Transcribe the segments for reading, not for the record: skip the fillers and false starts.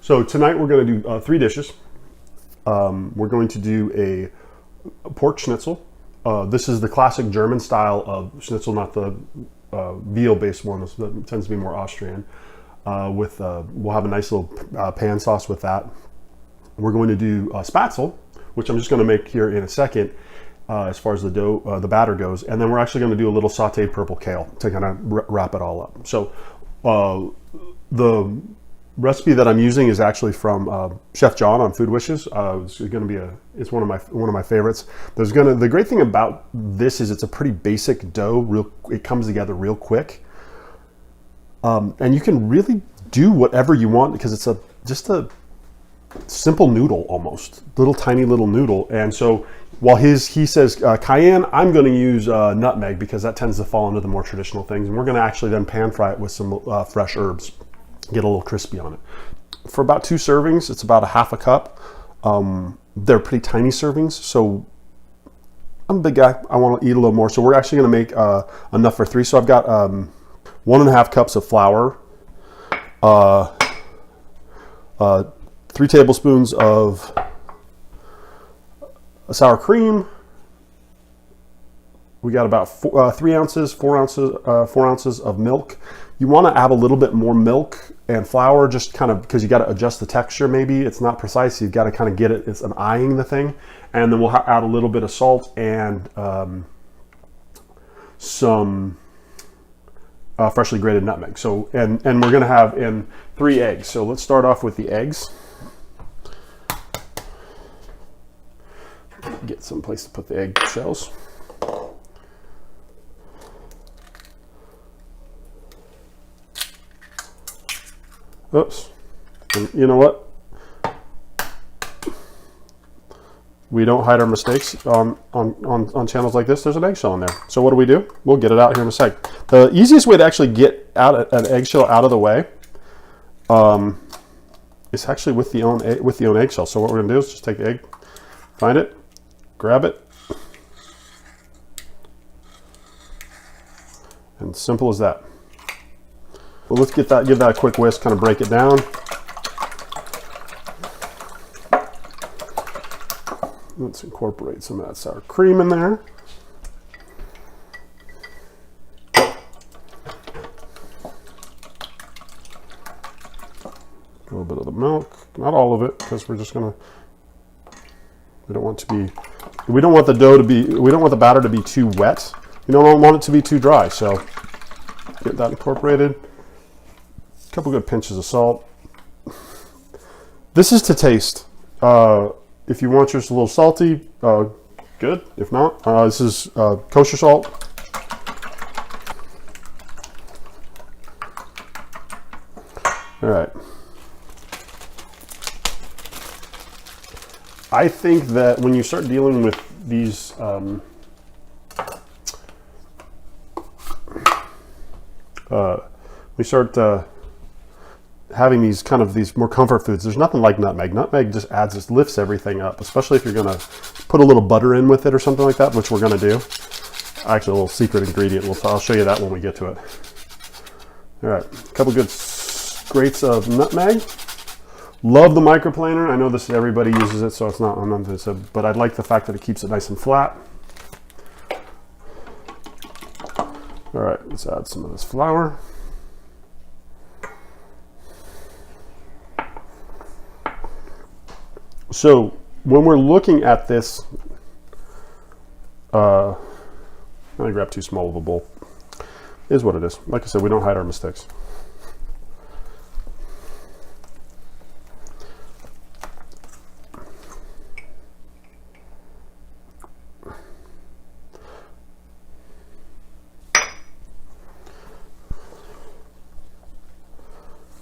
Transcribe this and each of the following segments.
So tonight we're going to do 3 dishes. We're going to do a pork schnitzel. This is the classic German style of schnitzel, not the veal-based one. This tends to be more Austrian. We'll have a nice little pan sauce with that. We're going to do Spaetzle, which I'm just going to make here in a second, as far as the dough, the batter goes. And then we're actually going to do a little sautéed purple kale to kind of wrap it all up. So the recipe that I'm using is actually from Chef John on Food Wishes. It's going to be it's one of my favorites. The great thing about this is it's a pretty basic dough. It comes together real quick, and you can really do whatever you want because it's just a simple noodle, almost tiny little noodle. And so while he says cayenne, I'm going to use nutmeg because that tends to fall into the more traditional things. And we're going to actually then pan fry it with some fresh herbs, get a little crispy on it. For about 2 servings, it's about 1/2 cup. They're pretty tiny servings, so I'm a big guy. I want to eat a little more, so we're actually going to make enough for 3. So I've got 1.5 cups of flour, 3 tablespoons of sour cream. We got about 4 ounces of milk. You want to add a little bit more milk and flour, just kind of because you got to adjust the texture. Maybe it's not precise. You've got to kind of get it. It's an eyeing the thing, and then we'll add a little bit of salt and some freshly grated nutmeg. So and we're going to have in 3 eggs. So let's start off with the eggs. Get some place to put the egg shells. Oops. And you know what? We don't hide our mistakes on channels like this. There's an eggshell in there. So what do? We'll get it out here in a sec. The easiest way to actually get out an eggshell out of the way is actually with the own eggshell. So what we're gonna do is just take the egg, find it, grab it, and simple as that. Well, let's give that a quick whisk, kind of break it down. Let's incorporate some of that sour cream in there. A little bit of the milk, not all of it, because we're just gonna. We don't want the batter to be too wet. We don't want it to be too dry. So get that incorporated. A couple good pinches of salt. This is to taste. If you want yours a little salty, good. If not, this is kosher salt. All right. I think that when you start dealing with these we start having these more comfort foods. There's nothing like nutmeg. Nutmeg just lifts everything up, especially if you're gonna put a little butter in with it or something like that, which we're gonna do. Actually, a little secret ingredient. I'll show you that when we get to it. All right, a couple good grates of nutmeg. Love the microplaner. I know everybody uses it, so it's not on this, but I like the fact that it keeps it nice and flat. All right, let's add some of this flour. So when we're looking at this, I grabbed too small of a bowl. Is what it is. Like I said, we don't hide our mistakes.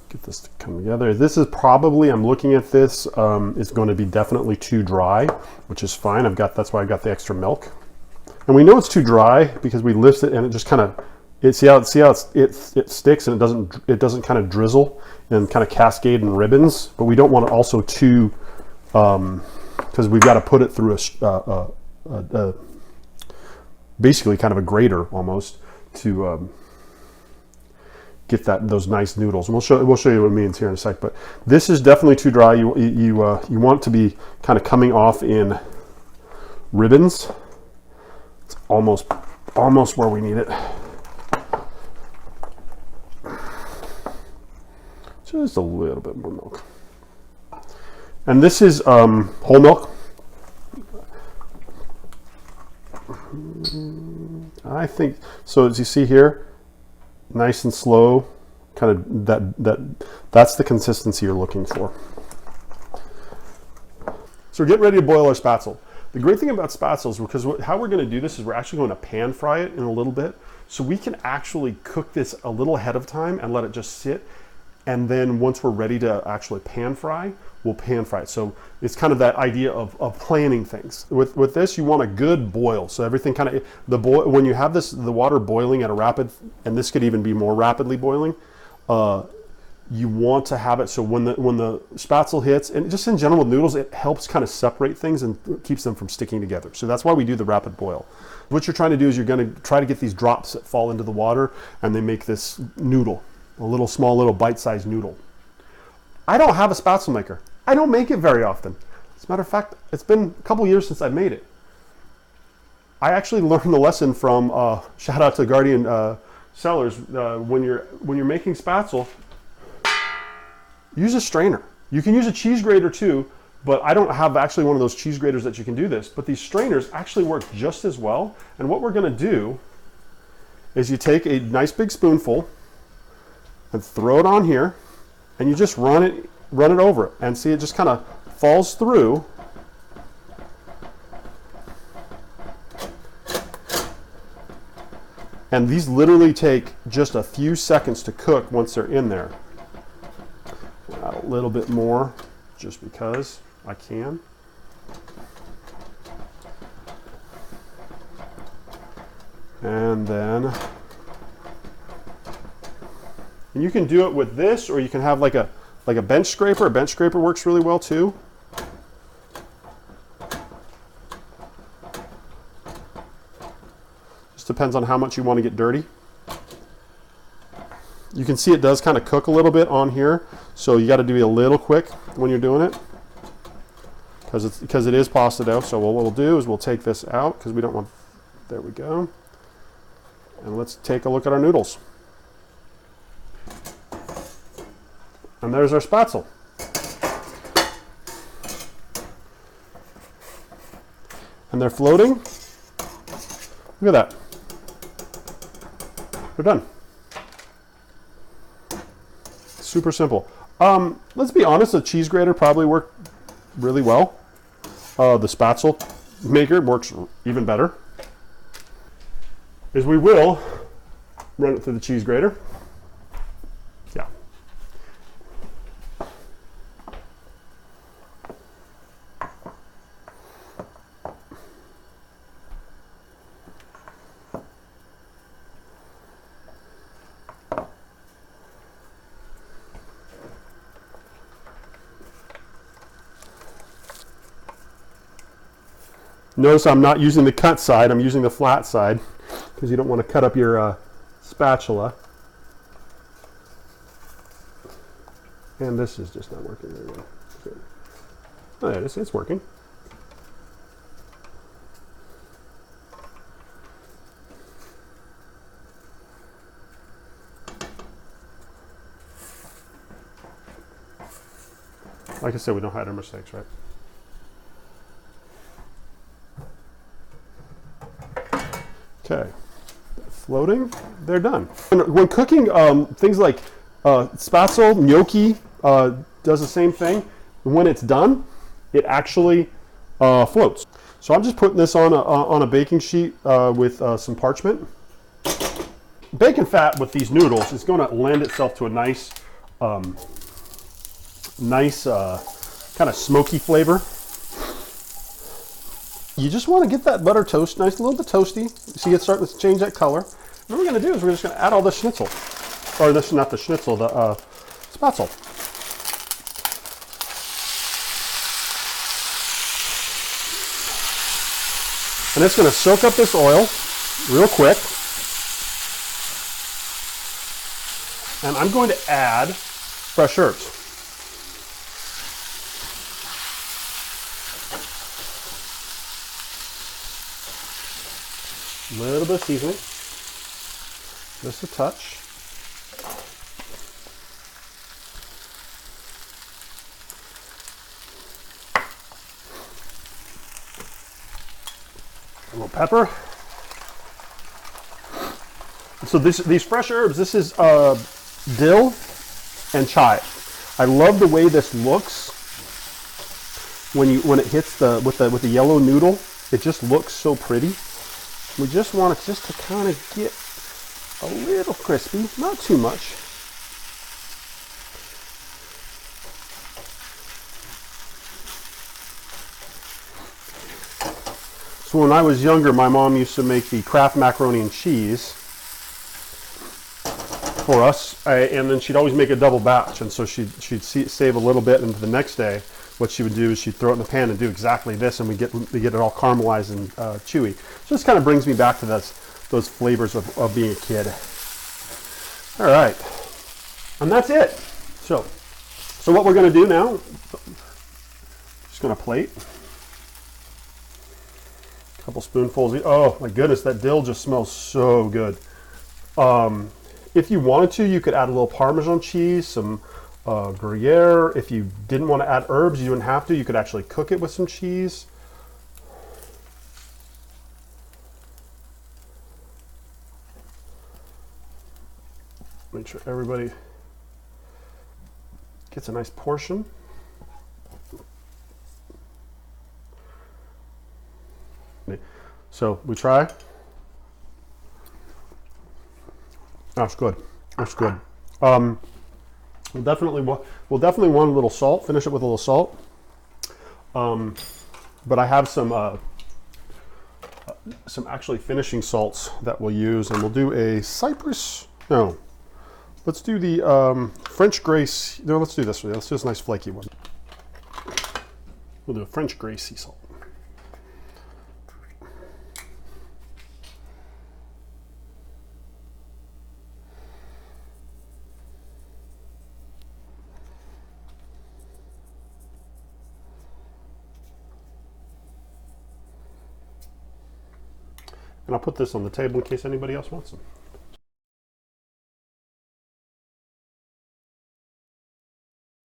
Get this to come together. This is probably, I'm looking at this, it's going to be definitely too dry, which is fine. That's why I got the extra milk. And we know it's too dry because we lift it and it just kind of, it sticks and it doesn't kind of drizzle and kind of cascade in ribbons, but we don't want it also too, because we've got to put it through basically kind of a grater almost to get those nice noodles. And we'll show you what it means here in a sec. But this is definitely too dry. You want it to be kind of coming off in ribbons. It's almost where we need it. Just a little bit more milk. And this is whole milk. I think so. As you see here, nice and slow, kind of that's the consistency you're looking for. So we're getting ready to boil our spaetzle. The great thing about spaetzle is because how we're going to do this is we're actually going to pan fry it in a little bit, so we can actually cook this a little ahead of time and let it just sit. And then once we're ready to actually pan fry, we'll pan fry it. So it's kind of that idea of planning things. With this, you want a good boil. So everything kind of, when you have the water boiling at a rapid, and this could even be more rapidly boiling, you want to have it so when the spaetzle hits, and just in general with noodles, it helps kind of separate things and keeps them from sticking together. So that's why we do the rapid boil. What you're trying to do is you're going to try to get these drops that fall into the water, and they make this noodle. A small little bite-sized noodle. I don't have a spaetzle maker. I don't make it very often. As a matter of fact, it's been a couple years since I made it. I actually learned the lesson from, shout out to Guardian Cellars, when you're making spaetzle, use a strainer. You can use a cheese grater too, but I don't have actually one of those cheese graters that you can do this, but these strainers actually work just as well. And what we're gonna do is you take a nice big spoonful and throw it on here, and you just run it over it, and see it just kind of falls through. And these literally take just a few seconds to cook once they're in there. Add a little bit more just because I can. And then and you can do it with this, or you can have like a bench scraper. A bench scraper works really well too. Just depends on how much you want to get dirty. You can see it does kind of cook a little bit on here, so you got to be a little quick when you're doing it, because it is pasta dough. So what we'll do is we'll take this out because we don't want. There we go. And let's take a look at our noodles. And there's our spaetzle. And they're floating. Look at that. They're done. Super simple. Let's be honest, the cheese grater probably worked really well. The spaetzle maker works even better. Is we will run it through the cheese grater. Yeah. Notice I'm not using the cut side, I'm using the flat side, because you don't want to cut up your spatula. And this is just not working very well. Oh, there it is, it's working. Like I said, we don't hide our mistakes, right? Okay, floating, they're done. When cooking, things like spaetzle, gnocchi does the same thing. When it's done, it actually floats. So I'm just putting this on a baking sheet with some parchment. Bacon fat with these noodles is going to lend itself to a nice, kind of smoky flavor. You just want to get that butter toast nice, a little bit toasty. See it starting to change that color. What we're going to do is we're just going to add all the schnitzel. Or this is not the schnitzel, the spaetzle. And it's going to soak up this oil real quick. And I'm going to add fresh herbs. A little bit of seasoning, just a touch. A little pepper. So these fresh herbs, this is dill and chive. I love the way this looks when it hits with the yellow noodle. It just looks so pretty. We just want it just to kind of get a little crispy, not too much. So when I was younger, my mom used to make the Kraft macaroni and cheese for us, and then she'd always make a double batch, and so she'd save a little bit, and the next day what she would do is she'd throw it in the pan and do exactly this, and we get it all caramelized and chewy. So this kind of brings me back to those flavors of being a kid. All right, and that's it. So what we're going to do now, just going to plate a couple spoonfuls. Oh my goodness, that dill just smells so good. If you wanted to, you could add a little Parmesan cheese, some Gruyere. If you didn't want to add herbs, you wouldn't have to. You could actually cook it with some cheese. Make sure everybody gets a nice portion. So we try. That's good. That's good. We'll definitely want a little salt. Finish it with a little salt. But I have some actually finishing salts that we'll use, and we'll do a Cypress. No, let's do the French Grace. No, let's do this one. Let's do this nice flaky one. We'll do a French Grace sea salt. And I'll put this on the table in case anybody else wants them.